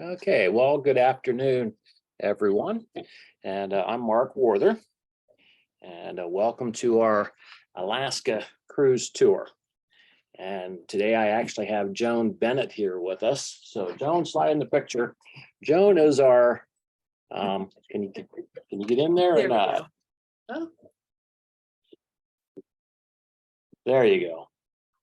Okay, well, good afternoon, everyone. And I'm Mark Warther, and welcome to our Alaska cruise tour. And today I actually have Joan Bennett here with us. So Joan, slide in the picture. Joan is our, can you get in there? There we go. Oh, there you go.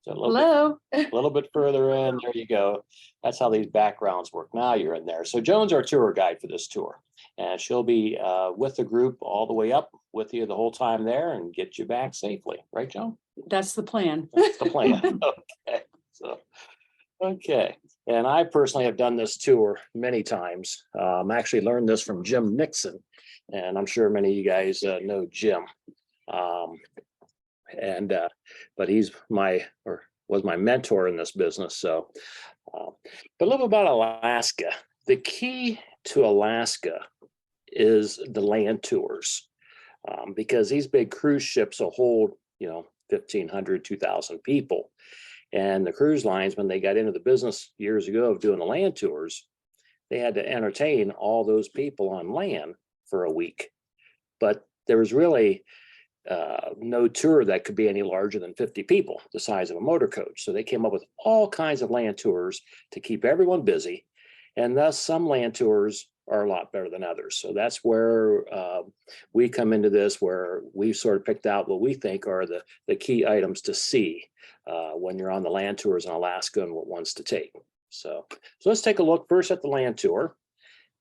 So Hello. a little bit further in, there you go. That's how these backgrounds work. Now you're in there. So Joan's our tour guide for this tour, and she'll be with the group all the way up with you the whole time there and get you back safely. Right, Joan? That's the plan. That's the plan. Okay. So, okay. And I personally have done this tour many times. Actually learned this from Jim Nixon, and I'm sure many of you guys know Jim. Um, but he's was my mentor in this business. So, but a little about Alaska. The key to Alaska is the land tours, because these big cruise ships will hold, 1,500, 2,000 people. And the cruise lines, when they got into the business years ago of doing the land tours, they had to entertain all those people on land for a week. But there was really no tour that could be any larger than 50 people, the size of a motor coach. So they came up with all kinds of land tours to keep everyone busy. And thus some land tours are a lot better than others. So that's where we come into this, where we sort of picked out what we think are the key items to see when you're on the land tours in Alaska and what ones to take. So let's take a look first at the land tour,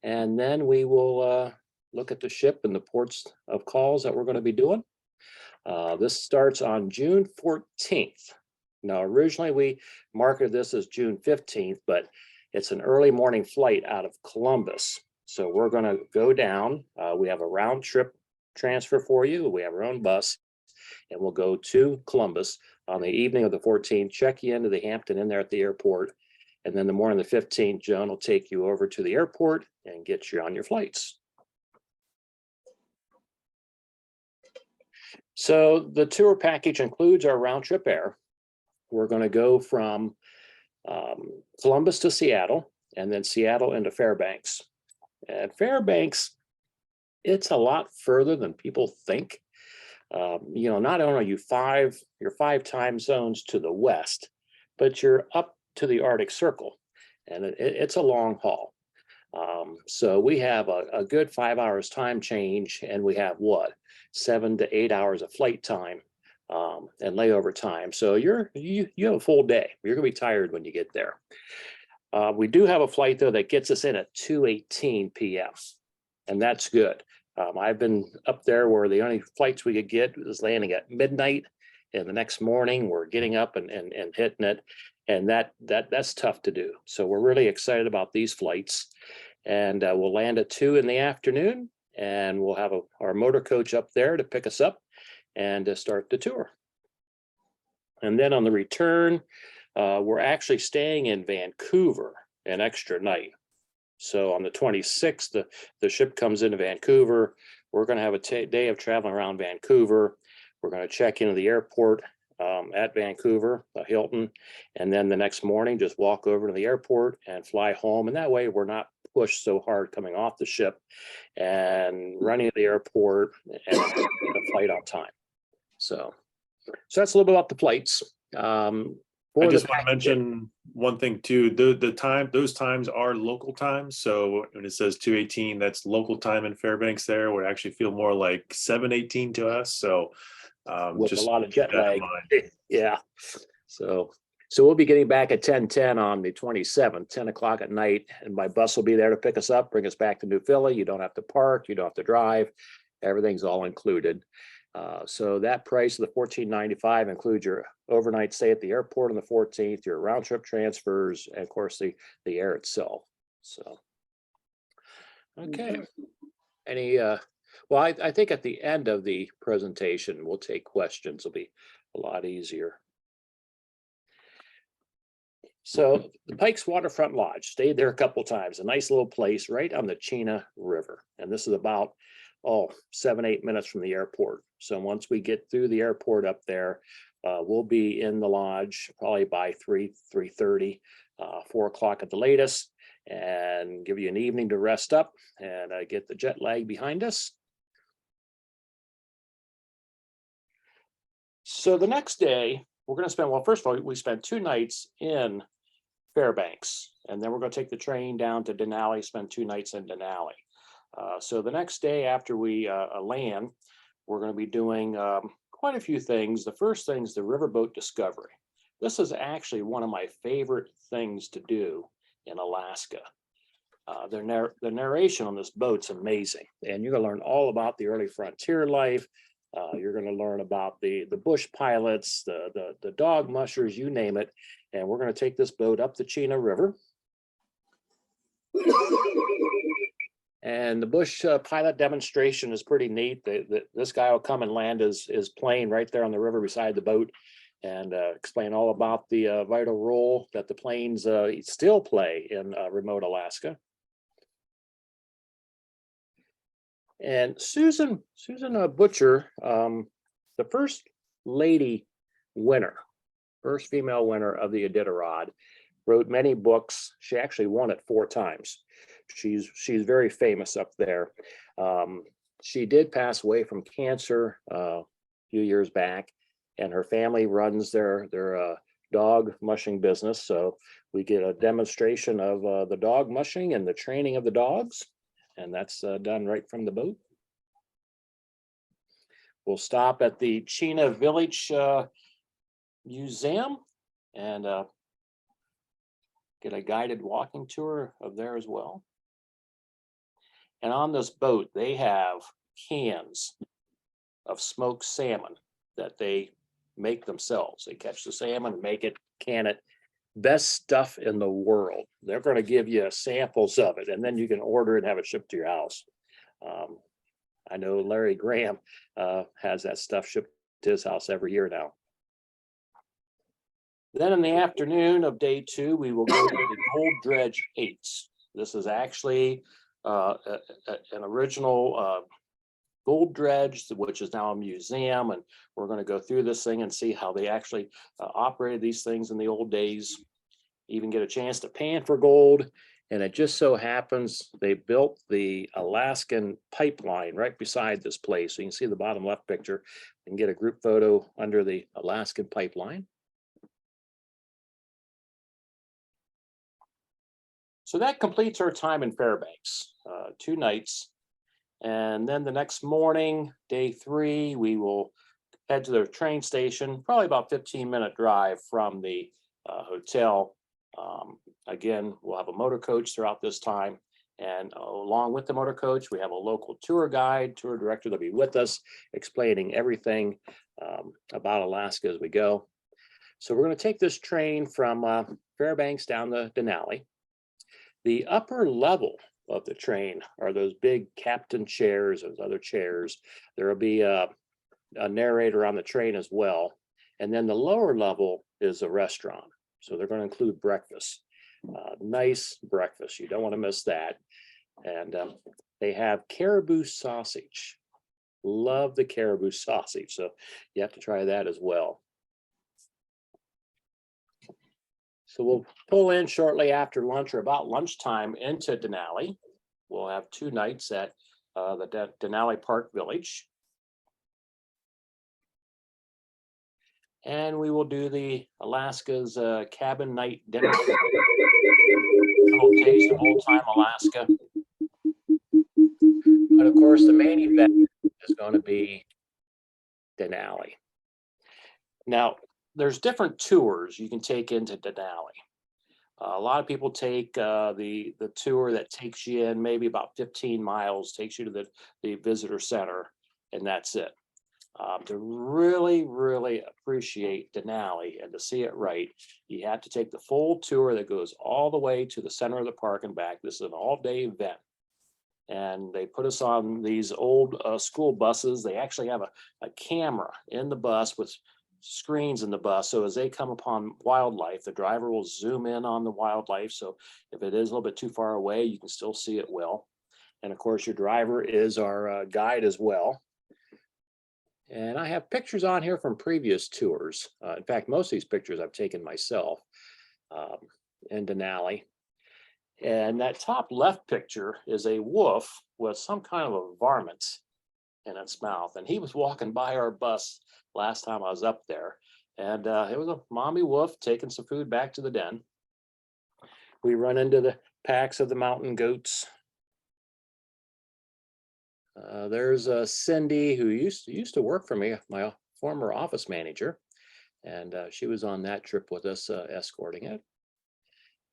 and then we will look at the ship and the ports of calls that we're going to be doing. This starts on June 14th. Now, originally we marketed this as June 15th, but it's an early morning flight out of Columbus. So we're going to go down. We have a round trip transfer for you. We have our own bus, and we'll go to Columbus on the evening of the 14th, check you into the Hampton Inn there at the airport. And then the morning of the 15th, Joan will take you over to the airport and get you on your flights. So the tour package includes our round trip air. We're going to go from Columbus to Seattle, and then Seattle into Fairbanks. And Fairbanks, it's a lot further than people think. Not only are you're five time zones to the west, but you're up to the Arctic Circle, and it's a long haul. So we have a good 5 hours time change, and we have 7 to 8 hours of flight time and layover time. So you have a full day. You're gonna be tired when you get there. We do have a flight though that gets us in at 2:18 p.m. and that's good. I've been up there where the only flights we could get was landing at midnight, and the next morning we're getting up and hitting it, and that's tough to do. So we're really excited about these flights, and we'll land at 2 in the afternoon, and we'll have our motor coach up there to pick us up and to start the tour. And then on the return, we're actually staying in Vancouver an extra night. So on the 26th, the ship comes into Vancouver. We're going to have a day of traveling around Vancouver. We're going to check into the airport at Vancouver, Hilton, and then the next morning just walk over to the airport and fly home. And that way we're not pushed so hard coming off the ship and running to the airport and the flight on time. So that's a little bit about the flights. I just want to mention one thing too. Those times are local times. So when it says 2:18, that's local time in Fairbanks. There would actually feel more like 7:18 to us. So with just a lot of jet lag. Yeah. So we'll be getting back at 10:10 on the 27th, 10 o'clock at night, and my bus will be there to pick us up, bring us back to New Philly. You don't have to park, you don't have to drive. Everything's all included. So that price of the $14.95 includes your overnight stay at the airport on the 14th, your round trip transfers, and of course the air itself. So, okay. Well, I think at the end of the presentation, we'll take questions. It'll be a lot easier. So the Pikes Waterfront Lodge, stayed there a couple times, a nice little place right on the Chena River. And this is about 7-8 minutes from the airport. So once we get through the airport up there, we'll be in the lodge probably by 3:30, 4 o'clock at the latest. and give you an evening to rest up and get the jet lag behind us. So the next day, we're going to spend, well, first of all, we spent 2 nights in Fairbanks, and then we're going to take the train down to Denali, spend 2 nights in Denali. So the next day after we land, we're going to be doing quite a few things. The first thing is the riverboat discovery. This is actually one of my favorite things to do in Alaska. The narration on this boat's amazing, and you're going to learn all about the early frontier life. You're going to learn about the bush pilots, the dog mushers, you name it. And we're going to take this boat up the Chena River. And the bush pilot demonstration is pretty neat. This guy will come and land his plane right there on the river beside the boat and explain all about the vital role that the planes still play in remote Alaska. And Susan Butcher, the first lady winner, first female winner of the Iditarod, wrote many books. She actually won it 4 times. She's very famous up there. She did pass away from cancer a few years back, and her family runs their dog mushing business. So we get a demonstration of the dog mushing and the training of the dogs. And that's done right from the boat. We'll stop at the Chena Village Museum and get a guided walking tour of there as well. And on this boat, they have cans of smoked salmon that they make themselves. They catch the salmon, make it, can it. Best stuff in the world. They're going to give you samples of it, and then you can order it and have it shipped to your house. I know Larry Graham has that stuff shipped to his house every year now. Then in the afternoon of day 2, we will go to the Gold Dredge 8s. This is actually an original gold dredge, which is now a museum, and we're going to go through this thing and see how they actually operated these things in the old days. Even get a chance to pan for gold. And it just so happens they built the Alaskan pipeline right beside this place. So you can see the bottom left picture and get a group photo under the Alaskan pipeline. So that completes our time in Fairbanks, 2 nights. And then the next morning, day 3, we will head to the train station, probably about 15-minute drive from the hotel. Again, we'll have a motor coach throughout this time. And along with the motor coach, we have a local tour guide, tour director that'll be with us, explaining everything about Alaska as we go. So we're going to take this train from Fairbanks down to Denali. The upper level of the train are those big captain chairs, those other chairs. There will be a narrator on the train as well. And then the lower level is a restaurant. So they're going to include breakfast, nice breakfast. You don't want to miss that. And they have caribou sausage. Love the caribou sausage. So you have to try that as well. So we'll pull in shortly after lunch or about lunchtime into Denali. We'll have 2 nights at the Denali Park Village. And we will do the Alaska's cabin night dinner. A little taste of old time Alaska. But of course, the main event is going to be Denali. Now, there's different tours you can take into Denali. A lot of people take the tour that takes you in maybe about 15 miles, takes you to the visitor center, and that's it. To really, really appreciate Denali and to see it right, you have to take the full tour that goes all the way to the center of the park and back. This is an all-day event. And they put us on these old school buses. They actually have a camera in the bus with screens in the bus. So as they come upon wildlife, the driver will zoom in on the wildlife. So if it is a little bit too far away, you can still see it well. And of course, your driver is our guide as well. And I have pictures on here from previous tours. In fact, most of these pictures I've taken myself in Denali. And that top left picture is a wolf with some kind of a varmint in its mouth. And he was walking by our bus last time I was up there. And it was a mommy wolf taking some food back to the den. We run into the packs of the mountain goats. There's Cindy, who used to work for me, my former office manager. And she was on that trip with us, escorting it.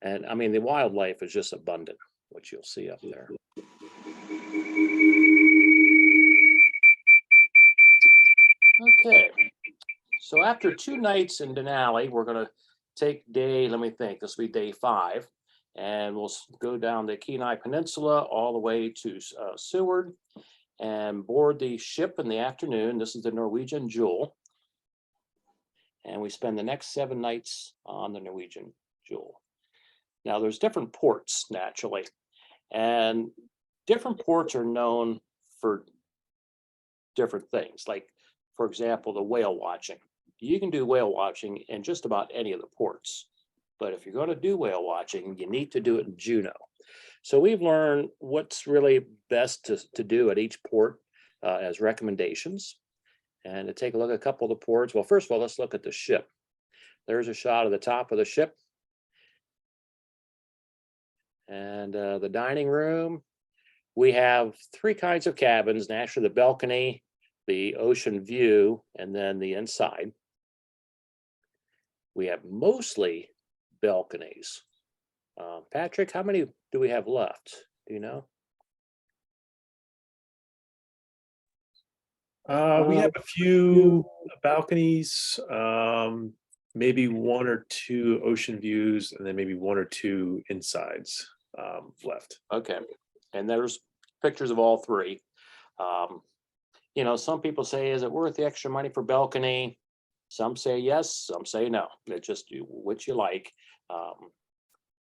And I mean, the wildlife is just abundant, which you'll see up there. Okay, so after 2 nights in Denali, we're going to take let me think, this will be day 5, and we'll go down the Kenai Peninsula all the way to Seward and board the ship in the afternoon. This is the Norwegian Jewel. And we spend the next 7 nights on the Norwegian Jewel. Now, there's different ports, naturally, and different ports are known for different things. Like, for example, the whale watching. You can do whale watching in just about any of the ports. But if you're going to do whale watching, you need to do it in Juneau. So we've learned what's really best to do at each port as recommendations. And to take a look at a couple of the ports. Well, first of all, let's look at the ship. There's a shot of the top of the ship. And the dining room. We have 3 kinds of cabins, naturally the balcony, the ocean view, and then the inside. We have mostly balconies. Patrick, how many do we have left? Do you know? We have a few balconies, maybe 1 or 2 ocean views, and then maybe 1 or 2 insides left. Okay, and there's pictures of all 3. You know, some people say, is it worth the extra money for balcony? Some say yes, some say no. It's just which you like.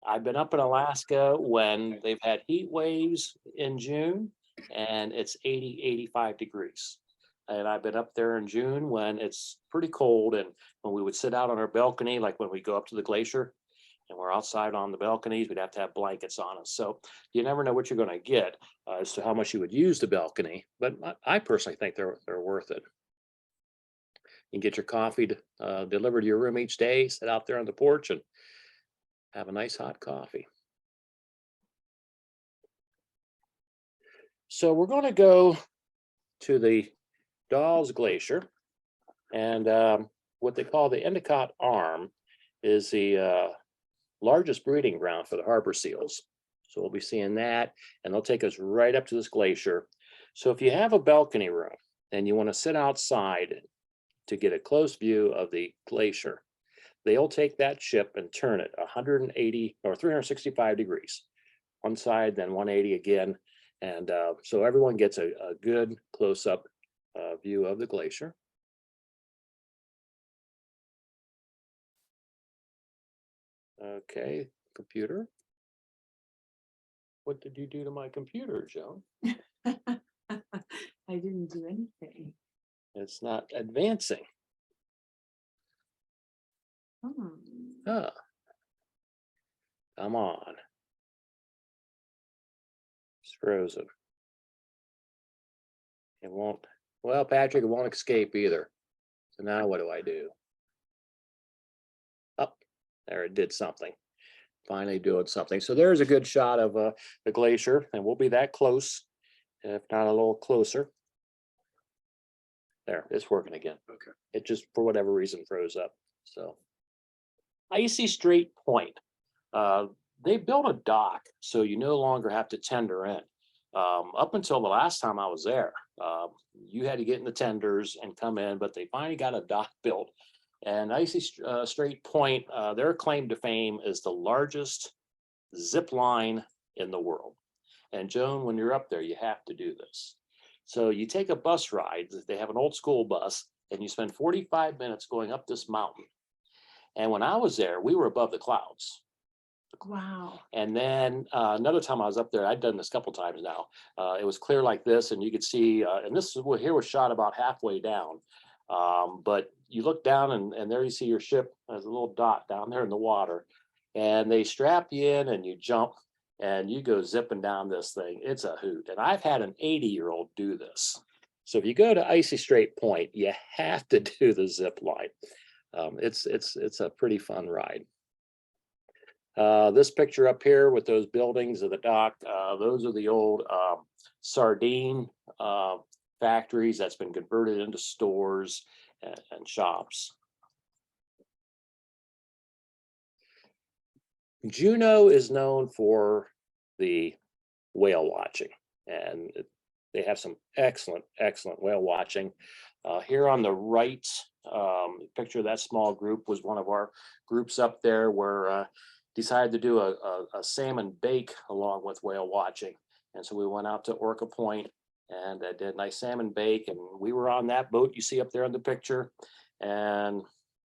I've been up in Alaska when they've had heat waves in June and it's 80, 85 degrees. And I've been up there in June when it's pretty cold, and when we would sit out on our balcony, like when we go up to the glacier and we're outside on the balconies, we'd have to have blankets on us. So you never know what you're going to get as to how much you would use the balcony. But I personally think they're worth it. You can get your coffee delivered to your room each day, sit out there on the porch and have a nice hot coffee. So we're going to go to the Dawes Glacier, and what they call the Endicott Arm is the largest breeding ground for the harbor seals. So we'll be seeing that, and they'll take us right up to this glacier. So if you have a balcony room and you want to sit outside to get a close view of the glacier, they'll take that ship and turn it 180 or 365 degrees. One side, then 180 again. And so everyone gets a good close-up view of the glacier. Okay, computer. What did you do to my computer, Joan? I didn't do anything. It's not advancing. Huh. Come on. It's frozen. It won't. Well, Patrick, it won't escape either. So now what do I do? Oh, there, it did something. Finally doing something. So there's a good shot of the glacier, and we'll be that close, if not a little closer. There, it's working again. Okay. It just, for whatever reason, froze up. So Icy Strait Point. They built a dock, so you no longer have to tender in. Up until the last time I was there, you had to get in the tenders and come in, but they finally got a dock built. And Icy Strait Point, their claim to fame is the largest zip line in the world. And Joan, when you're up there, you have to do this. So you take a bus ride. They have an old school bus, and you spend 45 minutes going up this mountain. And when I was there, we were above the clouds. Wow. And then another time I was up there, I'd done this a couple times now. It was clear like this, and you could see, and this here was shot about halfway down. But you look down, and there you see your ship as a little dot down there in the water. And they strap you in, and you jump. and you go zipping down this thing. It's a hoot. And I've had an 80-year-old do this. So if you go to Icy Strait Point, you have to do the zip line. It's a pretty fun ride. This picture up here with those buildings of the dock, those are the old sardine factories that's been converted into stores and shops. Juneau is known for the whale watching, and they have some excellent whale watching. Here on the right, picture of that small group was one of our groups up there where decided to do a salmon bake along with whale watching. And so we went out to Orca Point and did a nice salmon bake, and we were on that boat you see up there in the picture. And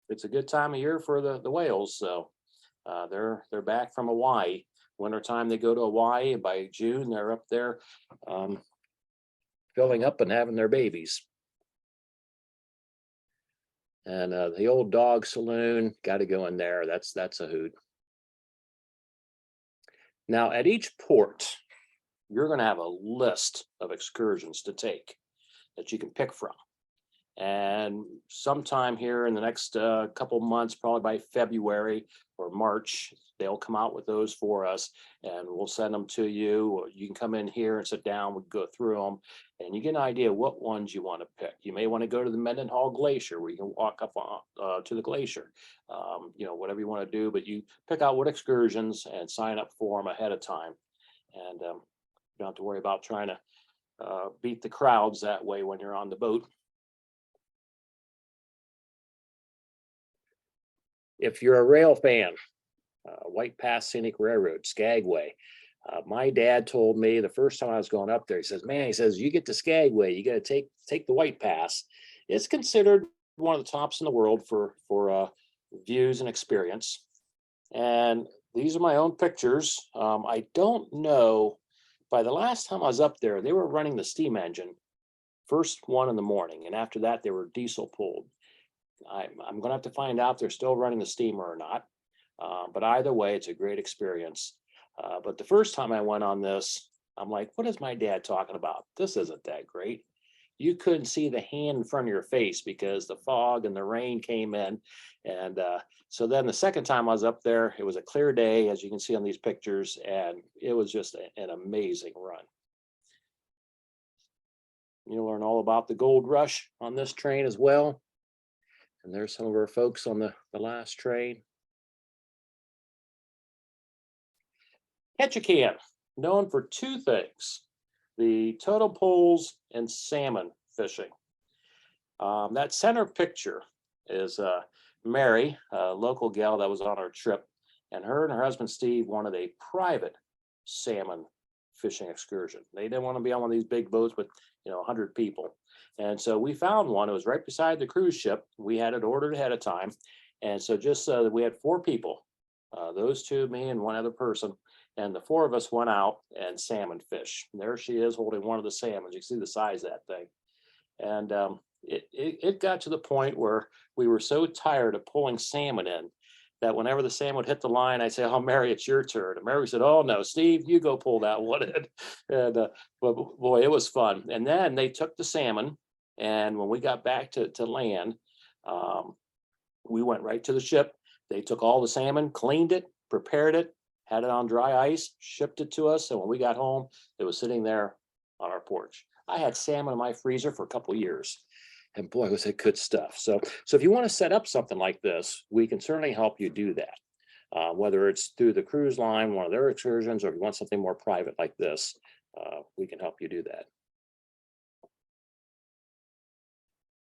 it's a good time of year for the whales. So they're back from Hawaii. Wintertime they go to Hawaii, and by June they're up there filling up and having their babies. And the old dog saloon, got to go in there. That's a hoot. Now at each port, you're going to have a list of excursions to take that you can pick from. And sometime here in the next couple months, probably by February or March, they'll come out with those for us, and we'll send them to you. Or you can come in here and sit down. We go through them, and you get an idea what ones you want to pick. You may want to go to the Mendenhall Glacier, where you can walk up to the glacier. You know, whatever you want to do, but you pick out what excursions and sign up for them ahead of time, and you don't have to worry about trying to beat the crowds that way when you're on the boat. If you're a rail fan, White Pass Scenic Railroad, Skagway. My dad told me the first time I was going up there, he says, man, he says, you get to Skagway, you got to take the White Pass. It's considered one of the tops in the world for views and experience. And these are my own pictures. I don't know, by the last time I was up there, they were running the steam engine, first one in the morning. And after that, they were diesel pulled. I'm going to have to find out if they're still running the steamer or not. But either way, it's a great experience. But the first time I went on this, I'm like, what is my dad talking about? This isn't that great. You couldn't see the hand in front of your face because the fog and the rain came in. And so then the second time I was up there, it was a clear day, as you can see on these pictures, and it was just an amazing run. You'll learn all about the gold rush on this train as well. And there's some of our folks on the last train. Ketchikan, known for two things, the totem poles and salmon fishing. That center picture is Mary, a local gal that was on our trip, and her husband Steve wanted a private salmon fishing excursion. They didn't want to be on one of these big boats with 100 people. And so we found one. It was right beside the cruise ship. We had it ordered ahead of time. And so just we had 4 people, those 2, me and one other person. And the 4 of us went out and salmon fish. And there she is holding one of the salmons. You can see the size of that thing. And it got to the point where we were so tired of pulling salmon in that whenever the salmon would hit the line, I'd say, oh, Mary, it's your turn. And Mary said, oh, no, Steve, you go pull that one in. And but boy, it was fun. And then they took the salmon. And when we got back to land, we went right to the ship. They took all the salmon, cleaned it, prepared it, had it on dry ice, shipped it to us. And when we got home, it was sitting there on our porch. I had salmon in my freezer for a couple of years. And boy, was it good stuff. So if you want to set up something like this, we can certainly help you do that. Whether it's through the cruise line, one of their excursions, or if you want something more private like this, we can help you do that.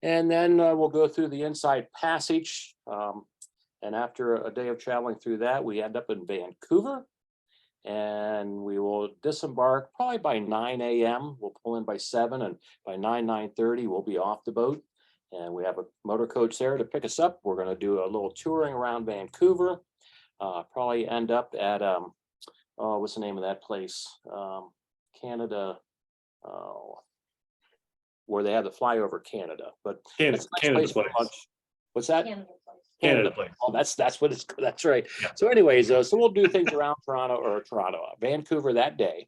And then we'll go through the Inside Passage. And after a day of traveling through that, we end up in Vancouver. And we will disembark probably by 9 a.m. We'll pull in by 7, and by 9:30, we'll be off the boat. And we have a motor coach there to pick us up. We're going to do a little touring around Vancouver. Probably end up at, what's the name of that place? Canada, where they have the flyover Canada. But Canada that's a nice place for lunch. What's that? Canada Place. Canada Place. Oh, that's what it's, that's right. Yeah. So anyways, so we'll do things around Vancouver that day.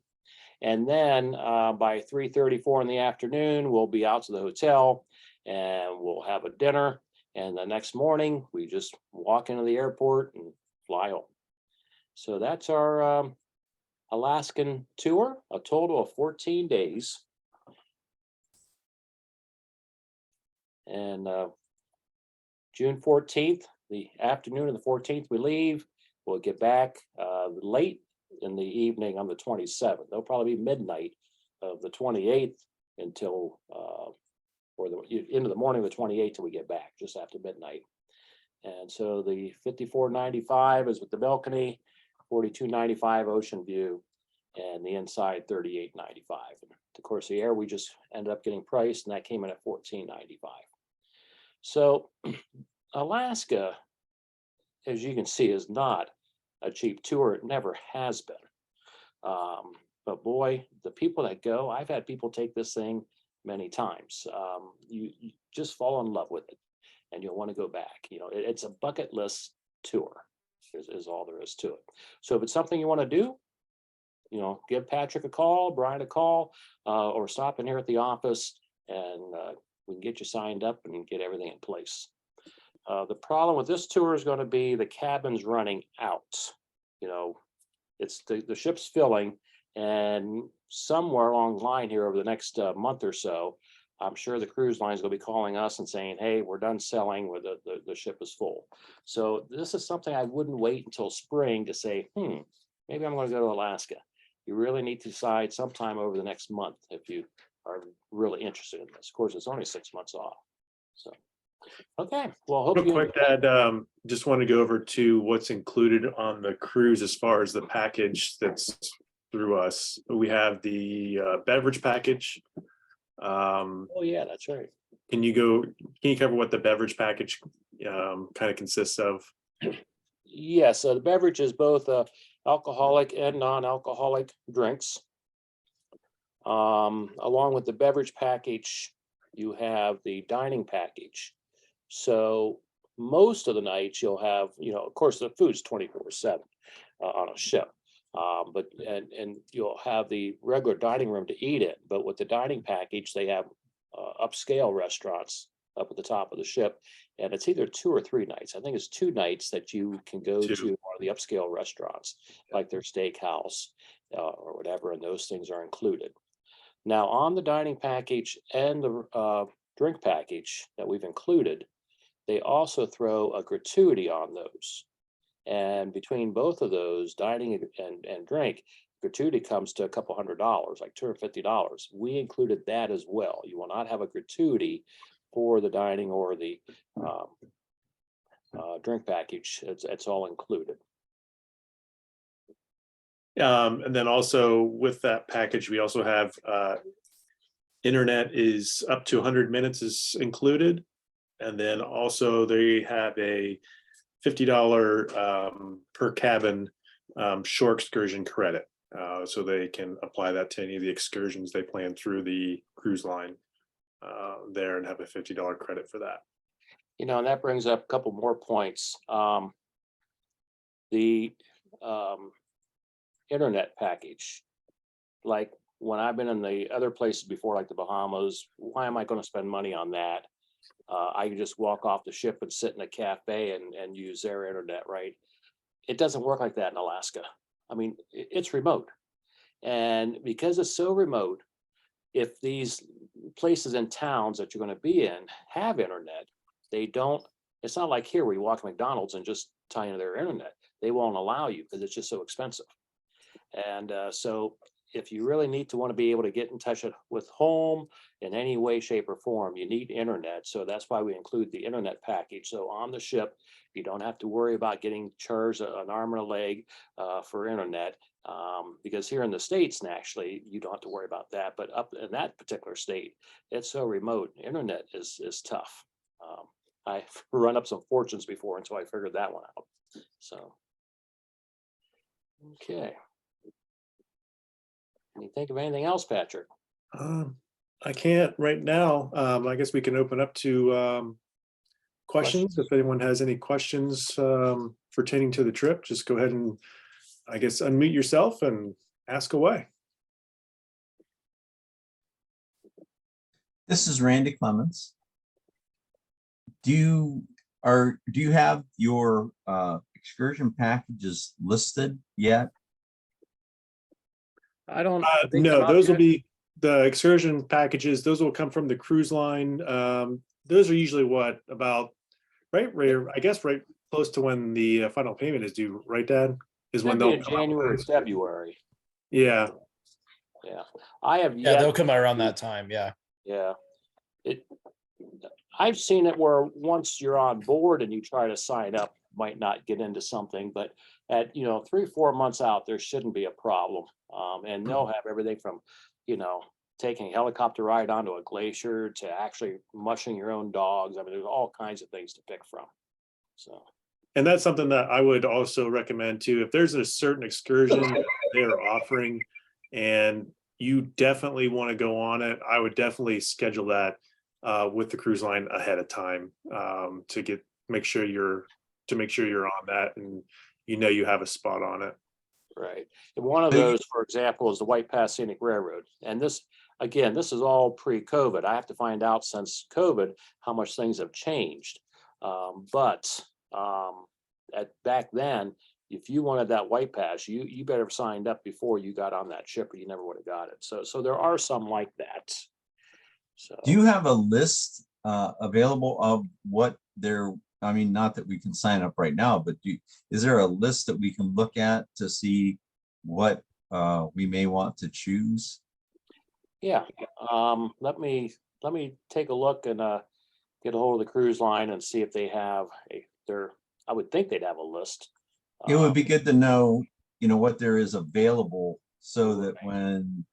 And then by 3:34 in the afternoon, we'll be out to the hotel and we'll have a dinner. And the next morning, we just walk into the airport and fly home. So that's our Alaskan tour, a total of 14 days. And June 14th, the afternoon of the 14th, we leave. We'll get back late in the evening on the 27th. There'll probably be midnight of the 28th until or the into the morning of the 28th till we get back, just after midnight. And so the 54.95 is with the balcony, 42.95 ocean view, and the inside 38.95. And of course, the air we just ended up getting priced, and that came in at 14.95. So Alaska, as you can see, is not a cheap tour. It never has been. But boy, the people that go, I've had people take this thing many times. You just fall in love with it and you'll want to go back. You know, it's a bucket list tour is all there is to it. So if it's something you want to do, you know, give Patrick a call, Brian a call, or stop in here at the office and we can get you signed up and get everything in place. The problem with this tour is going to be the cabin's running out. You know, it's the ship's filling, and somewhere along the line here over the next month or so, I'm sure the cruise line is going to be calling us and saying, hey, we're done selling, where the ship is full. So this is something I wouldn't wait until spring to say, maybe I'm going to go to Alaska. You really need to decide sometime over the next month if you are really interested in this. Of course, it's only 6 months off. So, okay. Well, hope Real you quick, Dad, just want to go over to what's included on the cruise as far as the package that's through us. We have the beverage package. Oh yeah, that's right. Can you cover what the beverage package kind of consists of? Yeah, so the beverage is both alcoholic and non-alcoholic drinks. Along with the beverage package, you have the dining package. So most of the nights you'll have, you know, of course, the food's 24/7 on a ship. But you'll have the regular dining room to eat in. But with the dining package, they have upscale restaurants up at the top of the ship, and it's either 2 or 3 nights. I think it's 2 nights that you can go to one of the upscale restaurants, like their steakhouse or whatever, and those things are included. Now, on the dining package and the drink package that we've included, they also throw a gratuity on those. And between both of those, dining and drink, gratuity comes to a couple $100, like $250. We included that as well. You will not have a gratuity for the dining or the drink package. It's all included. And then also with that package, we also have internet is up to 100 minutes is included. And then also they have a $50 per cabin shore excursion credit. So they can apply that to any of the excursions they plan through the cruise line there and have a $50 credit for that. You know, and that brings up a couple more points. The internet package, like when I've been in the other places before, like the Bahamas, why am I going to spend money on that? I can just walk off the ship and sit in a cafe and use their internet, right? It doesn't work like that in Alaska. I mean, it's remote. And because it's so remote, if these places and towns that you're going to be in have internet, they don't, it's not like here where you walk to McDonald's and just tie into their internet. They won't allow you because it's just so expensive. And so if you really need to want to be able to get in touch with home in any way, shape, or form, you need internet. So that's why we include the internet package. So on the ship, you don't have to worry about getting charged an arm and a leg for internet. Because here in the States, naturally, you don't have to worry about that. But up in that particular state, it's so remote. Internet is tough. I've run up some fortunes before until I figured that one out. So, okay. Can you think of anything else, Patrick? I can't right now. I guess we can open up to questions. If anyone has any questions pertaining to the trip, just go ahead and, I guess, unmute yourself and ask away. This is Randy Clements. Do you have your excursion packages listed yet? I don't. they No, come out those will yet? be the excursion packages. Those will come from the cruise line. Those are usually what, about right, I guess right close to when the final payment is due, right, Dad? Is when That'd be they'll in come out with January, those. February. Yeah. Yeah, I have Yeah, yet. they'll come out around to- that time. Yeah. Yeah. I've seen it where once you're on board and you try to sign up, might not get into something, but at, 3-4 months out, there shouldn't be a problem. And they'll have everything from, taking a helicopter ride onto a glacier to actually mushing your own dogs. I mean, there's all kinds of things to pick from. So, And that's something that I would also recommend too. If there's a certain excursion that they're offering and you definitely want to go on it, I would definitely schedule that with the cruise line ahead of time to make sure you're on that and you have a spot on it. right. And one of But you- those, for example, is the White Pass Scenic Railroad. And this, again, this is all pre-COVID. I have to find out since COVID how much things have changed. But back then, if you wanted that White Pass, you better have signed up before you got on that ship, or you never would have got it. So there are some like that. So Do you have a list available of what they're, I mean, not that we can sign up right now, but is there a list that we can look at to see what we may want to choose? yeah, let me take a look and get a hold of the cruise line and see if they have I would think they'd have a list. It would be good to know, what there is available so that Right. when,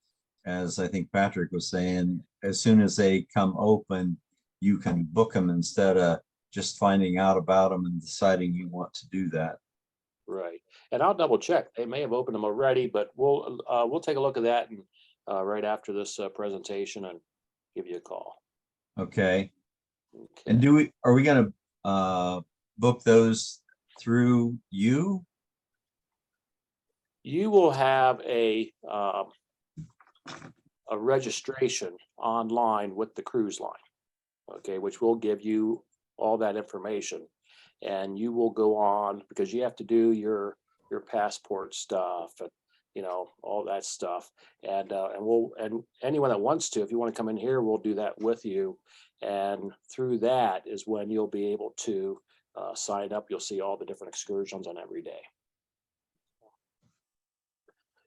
as I think Patrick was saying, as soon as they come open, you can book them instead of just finding out about them and deciding you want to do that. Right, and I'll double check. They may have opened them already, but we'll take a look at that and right after this presentation and give you a call. Okay. Okay. And are we gonna book those through you? You will have a registration online with the cruise line, okay, which will give you all that information, and you will go on because you have to do your passport stuff and all that stuff, and anyone that wants to, if you want to come in here, we'll do that with you, and through that is when you'll be able to sign up. You'll see all the different excursions on every day.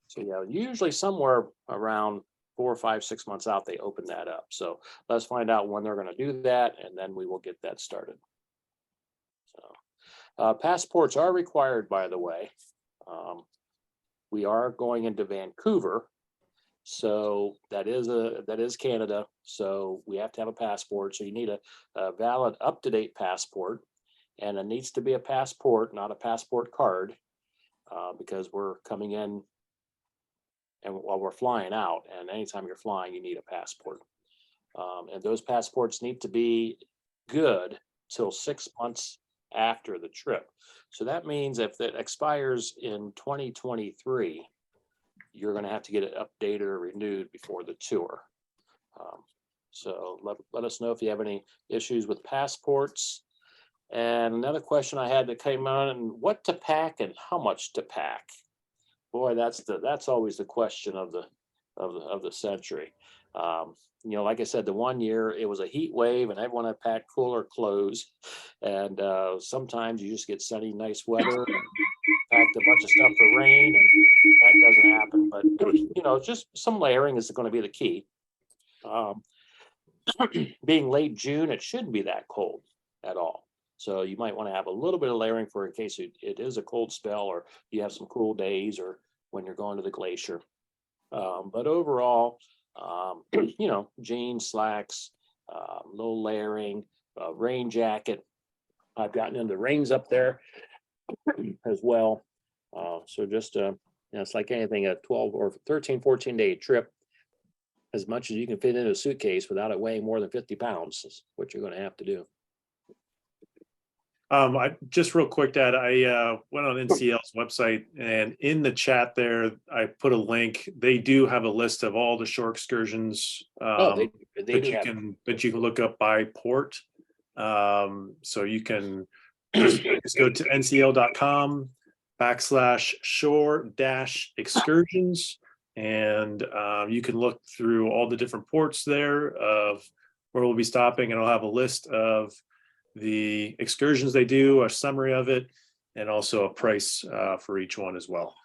So yeah, usually somewhere around 4, 5, 6 months out, they open that up. So let's find out when they're going to do that, and then we will get that started. So passports are required, by the way. We are going into Vancouver, so that is Canada. So we have to have a passport. So you need a valid, up-to-date passport, and it needs to be a passport, not a passport card, because we're coming in. And while we're flying out, and anytime you're flying, you need a passport. And those passports need to be good till 6 months after the trip. So that means if it expires in 2023, you're going to have to get it updated or renewed before the tour. So let us know if you have any issues with passports. And another question I had that came on, and what to pack and how much to pack. Boy, that's always the question of the century. Like I said, the one year it was a heat wave and everyone had packed cooler clothes, and sometimes you just get sunny, nice weather, and packed a bunch of stuff for rain, and that doesn't happen. But just some layering is going to be the key. Being late June, it shouldn't be that cold at all. So you might want to have a little bit of layering for in case it is a cold spell, or you have some cool days, or when you're going to the glacier. But overall, jeans, slacks, little layering, rain jacket. I've gotten into rains up there as well. So just, it's like anything, a 12 or 13, 14-day trip. As much as you can fit in a suitcase without it weighing more than 50 pounds is what you're going to have to do. I just real quick, Dad, I went on NCL's website, and in the chat there, I put a link. They do have a list of all the shore excursions Oh, they that do you have. can look up by port. So you can just go to ncl.com/shore-excursions, and you can look through all the different ports there of where we'll be stopping, and I'll have a list of the excursions they do, a summary of it, and also a price for each one as well.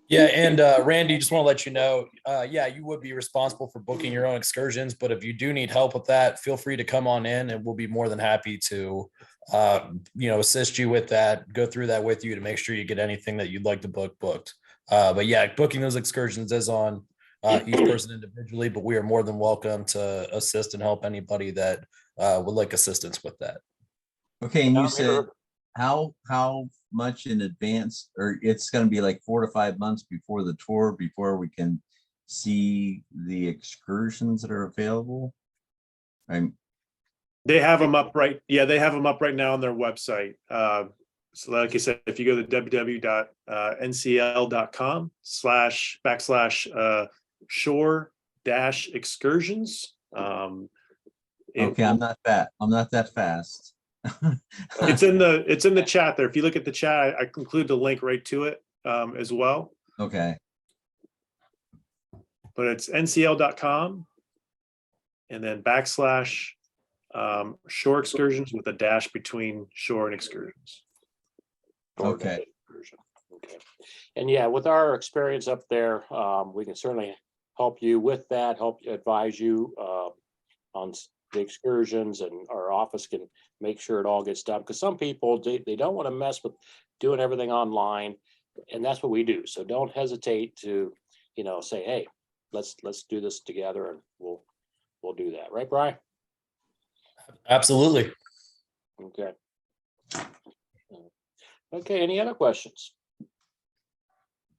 Yeah, and Randy, just want to let you know, yeah, you would be responsible for booking your own excursions, but if you do need help with that, feel free to come on in, and we'll be more than happy to, assist you with that, go through that with you to make sure you get anything that you'd like to book booked. But yeah, booking those excursions is on each person individually, but we are more than welcome to assist and help anybody that would like assistance with that. Okay, and you Down said here. how much in advance, or it's going to be like 4 to 5 months before the tour before we can see the excursions that are available? They have them up right. Yeah, they have them up right now on their website. So like I said, if you go to www.ncl.com/shore-excursions. Okay, I'm not that fast. It's in the chat there. If you look at the chat, I include the link right to it as well. Okay, But it's ncl.com and then /shore excursions with a dash between shore and excursions. okay. Okay. And yeah, with our experience up there, we can certainly help you with that, help advise you on the excursions, and our office can make sure it all gets done. Because some people, they don't want to mess with doing everything online, and that's what we do. So don't hesitate to, say, hey, let's do this together, and we'll do that. Right, Brian? Absolutely. Okay. Okay, any other questions?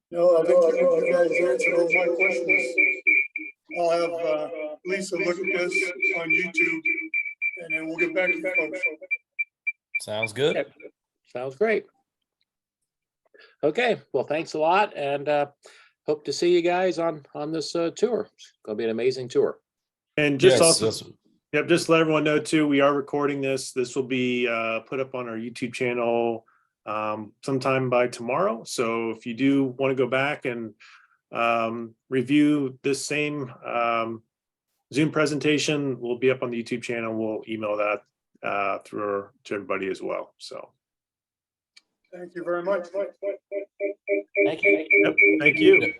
No, I think you guys answered all my questions. I'll have Lisa look at this on YouTube, and then we'll get back to you folks. Sounds good. Okay. Sounds great. Okay, well, thanks a lot, and hope to see you guys on this tour. It's gonna be an amazing tour. And just Yes, also, yep, just let everyone know too, we are recording this. This will be put up on our YouTube channel sometime by tomorrow. So if you do want to go back and review this same Zoom presentation, will be up on the YouTube channel. We'll email that through to everybody as well. So Thank you very much. Thank you. yep, thank you.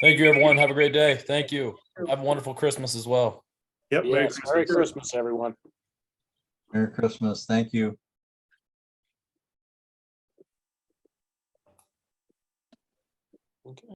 Thank you, everyone. Have a great day. Thank you. Have a wonderful Christmas as well. Yep, Merry Yes, Merry Christmas. Christmas, everyone. Merry Christmas. Thank you. Okay.